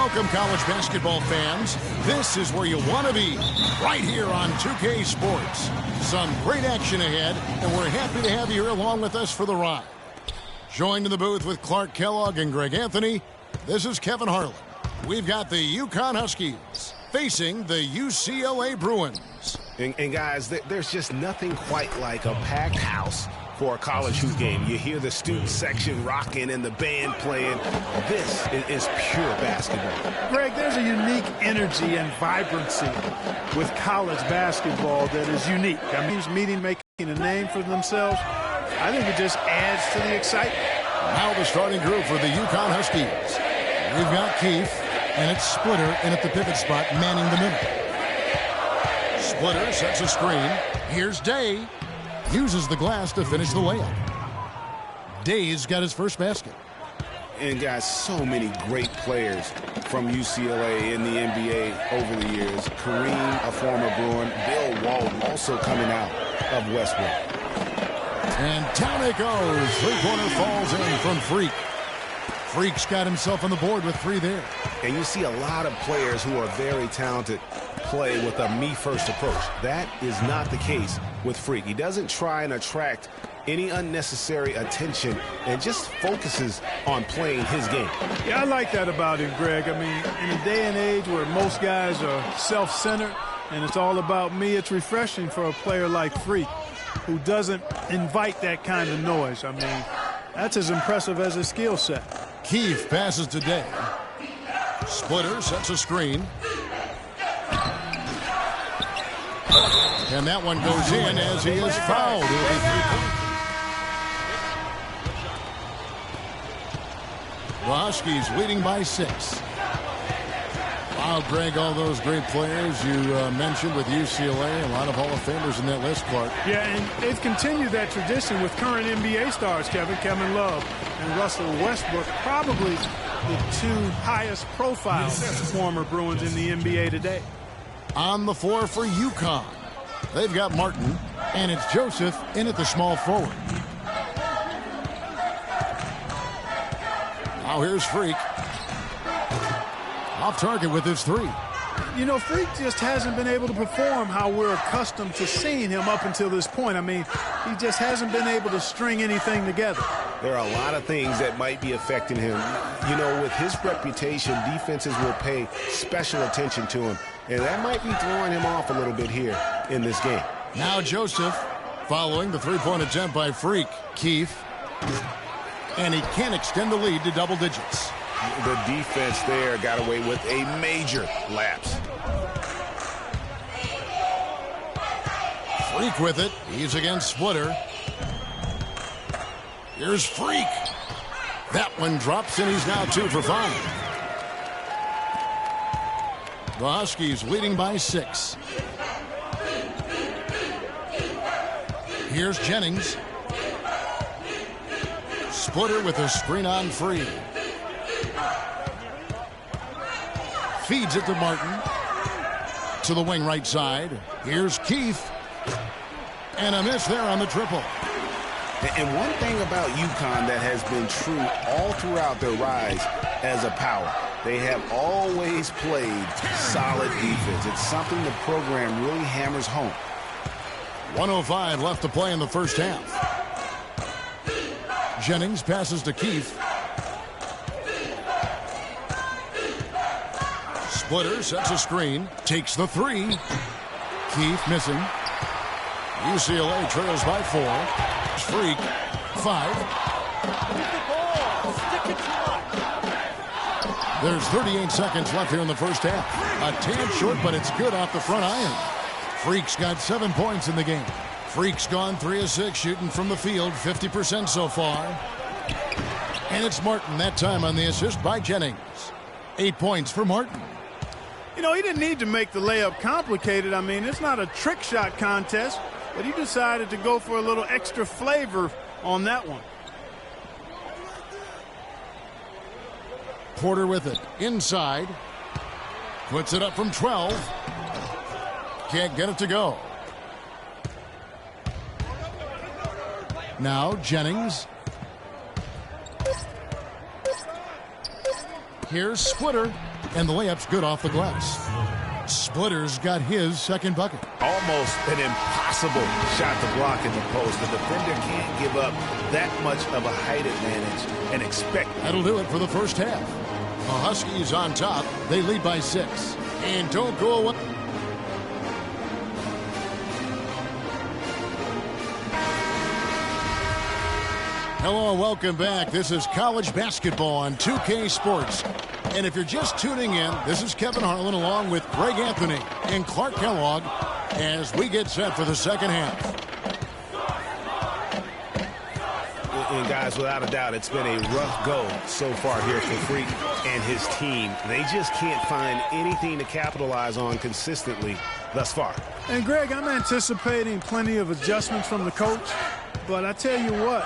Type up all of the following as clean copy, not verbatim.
Welcome, college basketball fans. This is where you want to be, right here on 2K Sports. Some great action ahead, and we're happy to have you here along with us for the ride. Joined in the booth with Clark Kellogg and Greg Anthony, this is Kevin Harlan. We've got the UConn Huskies facing the UCLA Bruins. And guys, there's just nothing quite like a packed house for a college hoop game. You hear the student section rocking and the band playing. This is pure basketball. Greg, there's a unique energy and vibrancy with college basketball that is unique. I mean, meeting, making a name for themselves, I think it just adds to the excitement. Now the starting group for the UConn Huskies. We've got Keefe, and it's Splitter in at the pivot spot, manning the middle. Splitter sets a screen. Here's Day. Uses the glass to finish the layup. Day's got his first basket. And guys, so many great players from UCLA in the NBA over the years. Kareem, a former Bruin. Bill Walton also coming out of Westbrook. And down it goes. Three-pointer falls in from Freak. Freak's got himself on the board with 3 there. And you see a lot of players who are very talented play with a me-first approach. That is not the case with Freak. He doesn't try and attract any unnecessary attention and just focuses on playing his game. Yeah, I like that about him, Greg. I mean, in a day and age where most guys are self-centered and it's all about me, it's refreshing for a player like Freak who doesn't invite that kind of noise. I mean, that's as impressive as his skill set. Keefe passes to Day. Splitter sets a screen. And that one goes in as he is fouled. It'll be 3 points. The Huskies leading by 6. Wow, Greg, all those great players you mentioned with UCLA, a lot of Hall of Famers in that list, Clark. Yeah, and they've continued that tradition with current NBA stars, Kevin Love and Russell Westbrook, probably the 2 highest profile former Bruins in the NBA today. On the floor for UConn, they've got Martin, and it's Joseph in at the small forward. Now here's Freak. Off target with his 3. You know, Freak just hasn't been able to perform how we're accustomed to seeing him up until this point. I mean, he just hasn't been able to string anything together. There are a lot of things that might be affecting him. You know, with his reputation, defenses will pay special attention to him. And that might be throwing him off a little bit here in this game. Now Joseph following the 3-point attempt by Freak. Keefe. And he can't extend the lead to double digits. The defense there got away with a major lapse. Freak with it. He's against Splitter. Here's Freak. That one drops, and he's now 2 for 5. The Huskies leading by 6. Here's Jennings. Splitter with a screen on Free. Feeds it to Martin. To the wing right side. Here's Keefe. And a miss there on the triple. And one thing about UConn that has been true all throughout their rise as a power, they have always played solid defense. It's something the program really hammers home. 1:05 left to play in the first half. Jennings passes to Keefe. Splitter sets a screen, takes the 3. Keefe missing. UCLA trails by 4. Freak, 5. There's 38 seconds left here in the first half. A tad short, but it's good off the front iron. Freak's got 7 points in the game. Freak's gone 3 of 6 shooting from the field, 50% so far. And it's Martin that time on the assist by Jennings. 8 points for Martin. You know, he didn't need to make the layup complicated. I mean, it's not a trick shot contest, but he decided to go for a little extra flavor on that one. Porter with it. Inside. Puts it up from 12. Can't get it to go. Now Jennings. Here's Splitter. And the layup's good off the glass. Splitter's got his second bucket. Almost an impossible shot to block in the post. The defender can't give up that much of a height advantage and expect. That'll do it for the first half. The Huskies on top. They lead by 6. And don't go away. Hello, welcome back. This is college basketball on 2K Sports. And if you're just tuning in, this is Kevin Harlan along with Greg Anthony and Clark Kellogg as we get set for the second half. And guys, without a doubt, it's been a rough go so far here for Freak and his team. They just can't find anything to capitalize on consistently thus far. And Greg, I'm anticipating plenty of adjustments from the coach, but I tell you what,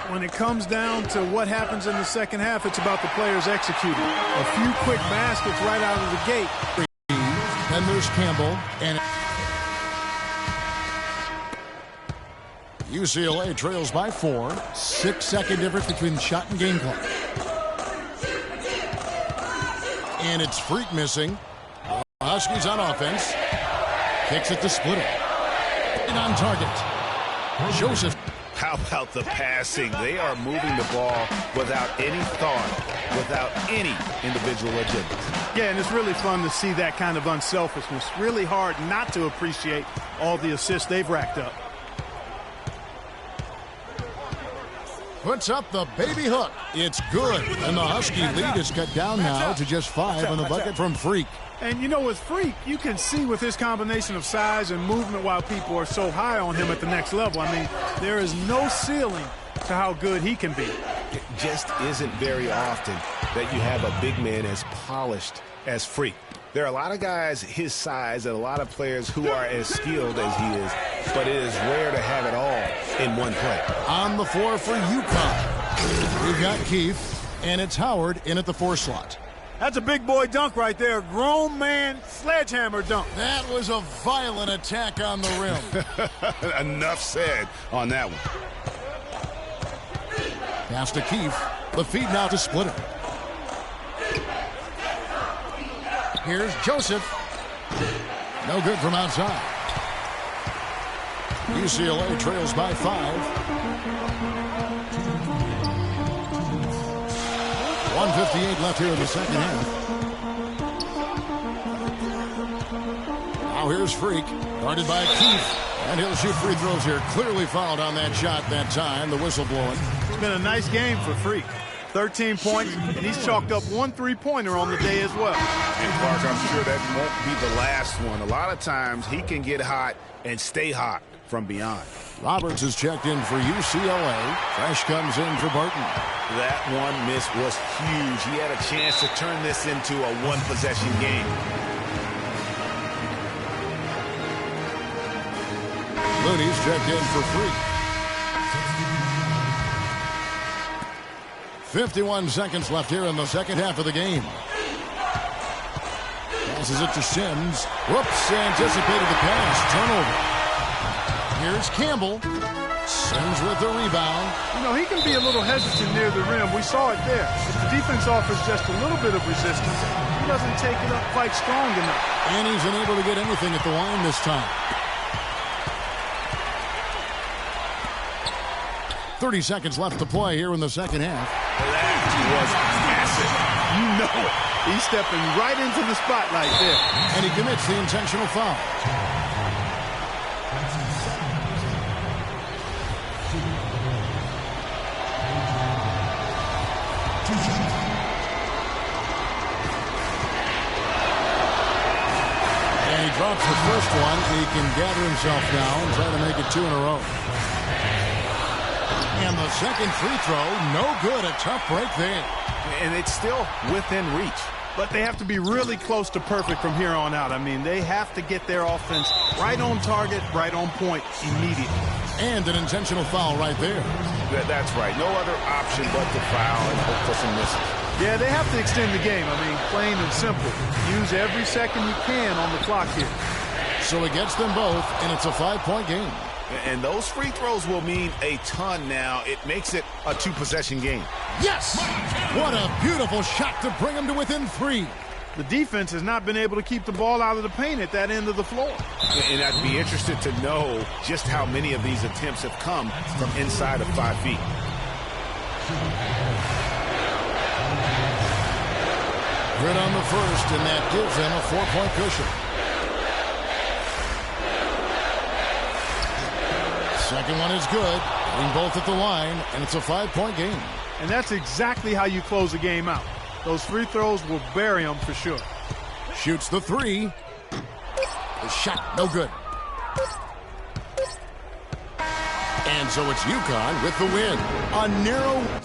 when it comes down to what happens in the second half, it's about the players executing. A few quick baskets right out of the gate. Then there's Campbell. And UCLA trails by 4. 6-second difference between the shot and game clock. And it's Freak missing. Huskies on offense. Kicks it to Splitter. And on target. Joseph. How about the passing? They are moving the ball without any thought, without any individual agenda. Yeah, and it's really fun to see that kind of unselfishness. Really hard not to appreciate all the assists they've racked up. Puts up the baby hook. It's good. And the Husky lead is cut down now to just 5 on the bucket from Freak. And, you know, with Freak, you can see with his combination of size and movement while people are so high on him at the next level. I mean, there is no ceiling to how good he can be. It just isn't very often that you have a big man as polished as Freak. There are a lot of guys his size and a lot of players who are as skilled as he is, but it is rare to have it all in one play. On the floor for UConn, we've got Keith, and it's Howard in at the 4 slot. That's a big boy dunk right there. Grown man sledgehammer dunk. That was a violent attack on the rim. Enough said on that one. Pass to Keith. The feed now to Splitter. Here's Joseph. No good from outside. UCLA trails by 5. 1:58 left here in the second half. Now here's Freak, guarded by Keith. And he'll shoot free throws here. Clearly fouled on that shot that time. The whistle blowing. It's been a nice game for Freak. 13 points, and he's chalked up 1 3-pointer on the day as well. And Clark, I'm sure that won't be the last one. A lot of times he can get hot and stay hot from beyond. Roberts is checked in for UCLA. Fresh comes in for Barton. That one miss was huge. He had a chance to turn this into a one-possession game. Looney's checked in for Freak. 51 seconds left here in the second half of the game. Passes it to Sims. Whoops, anticipated the pass. Turnover. Here's Campbell. Sims with the rebound. You know, he can be a little hesitant near the rim. We saw it there. If the defense offers just a little bit of resistance, he doesn't take it up quite strong enough. And he's unable to get anything at the line this time. 30 seconds left to play here in the second half. That was massive. You know it. He's stepping right into the spotlight there. And he commits the intentional foul. And he drops the first one. He can gather himself now and try to make it 2 in a row. And the second free throw, no good. A tough break there. And it's still within reach. But they have to be really close to perfect from here on out. I mean, they have to get their offense right on target, right on point immediately. And an intentional foul right there. That's right. No other option but to foul and hope for some misses. Yeah, they have to extend the game. I mean, plain and simple. Use every second you can on the clock here. So he gets them both, and it's a 5-point game. And those free throws will mean a ton now. It makes it a 2-possession game. Yes! What a beautiful shot to bring him to within 3. the defense has not been able to keep the ball out of the paint at that end of the floor. And I'd be interested to know just how many of these attempts have come from inside of 5 feet. Good on the first, and that gives them a 4-point cushion. Second one is good. Hitting both at the line, and it's a 5-point game. And that's exactly how you close a game out. Those free throws will bury them for sure. Shoots the three. The shot, no good. And so it's UConn with the win. A narrow...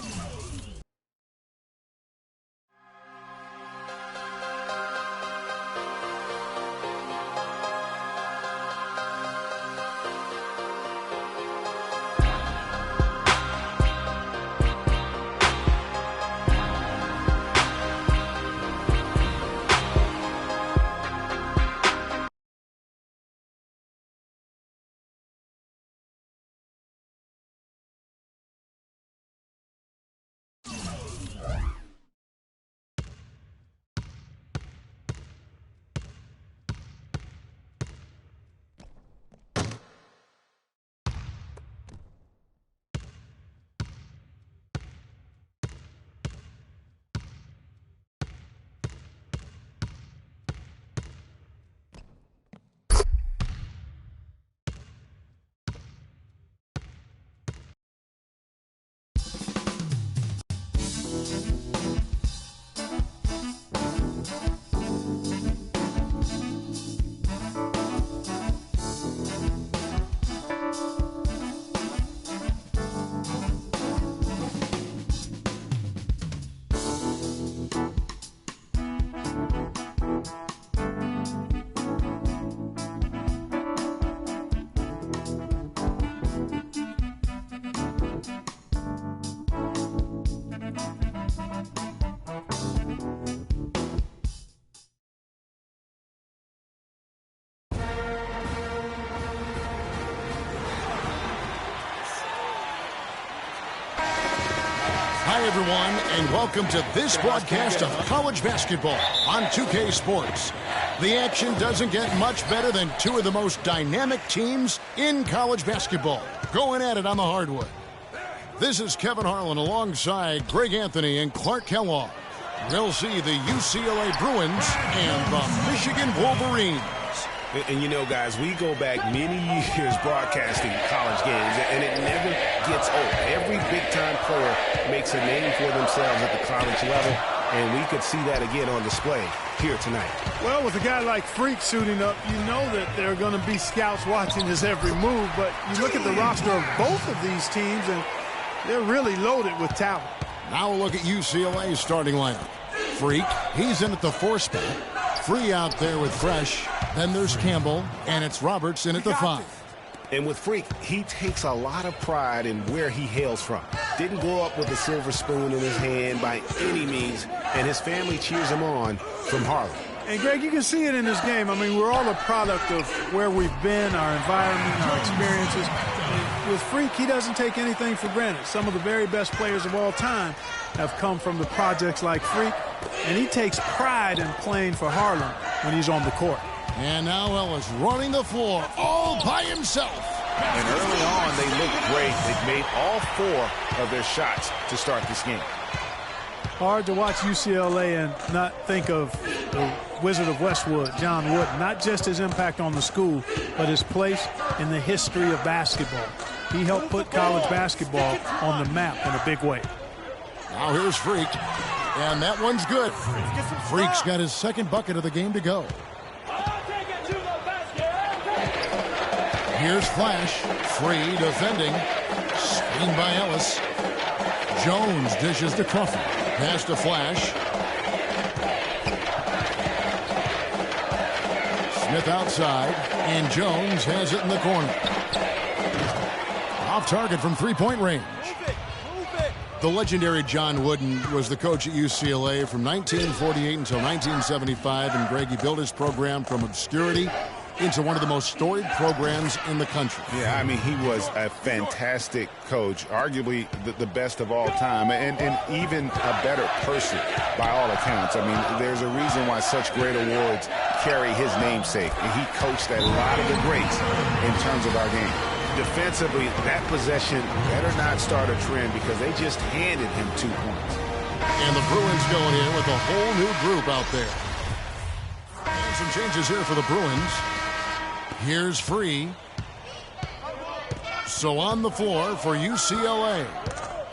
Hi, everyone, and welcome to this broadcast of college basketball on 2K Sports. The action doesn't get much better than two of the most dynamic teams in college basketball going at it on the hardwood. This is Kevin Harlan alongside Greg Anthony and Clark Kellogg. We'll see the UCLA Bruins and the Michigan Wolverines. And you know, guys, we go back many years broadcasting college games, and it never gets old. Every big-time player makes a name for themselves at the college level, and we could see that again on display here tonight. Well, with a guy like Freak suiting up, you know that there are going to be scouts watching his every move, but you look at the roster of both of these teams, and they're really loaded with talent. Now we'll look at UCLA's starting lineup. Freak, he's in at the 4 spot. Free out there with Fresh. Then there's Campbell, and it's Roberts in at the 5. And with Freak, he takes a lot of pride in where he hails from. Didn't grow up with a silver spoon in his hand by any means, and his family cheers him on from Harlem. And, Greg, you can see it in this game. I mean, we're all a product of where we've been, our environment, our experiences. And with Freak, he doesn't take anything for granted. Some of the very best players of all time have come from the projects like Freak, and he takes pride in playing for Harlem when he's on the court. And now Ellis running the floor all by himself. And early on, they looked great. They've made all 4 of their shots to start this game. Hard to watch UCLA and not think of the Wizard of Westwood, John Wooden. Not just his impact on the school, but his place in the history of basketball. He helped put college basketball on the map in a big way. Now here's Freak, and that one's good. Freak's got his second bucket of the game to go. Here's Flash, free, defending. Screen by Ellis. Jones dishes to Crawford. Pass to Flash. Smith outside, and Jones has it in the corner. Off target from three-point range. The legendary John Wooden was the coach at UCLA from 1948 until 1975, and Greg, he built his program from obscurity into one of the most storied programs in the country. Yeah, I mean, he was a fantastic coach, arguably the best of all time, and even a better person by all accounts. I mean, there's a reason why such great awards carry his namesake. And he coached a lot of the greats in terms of our game. Defensively, that possession better not start a trend because they just handed him 2 points. And the Bruins going in with a whole new group out there. And some changes here for the Bruins. Here's Free. So on the floor for UCLA.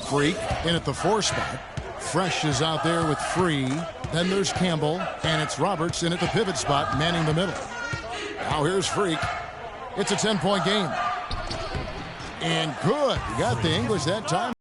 Freak in at the 4 spot. Fresh is out there with Free. Then there's Campbell. And it's Roberts in at the pivot spot, manning the middle. Now here's Freak. It's a 10-point game. And good. You got the English that time.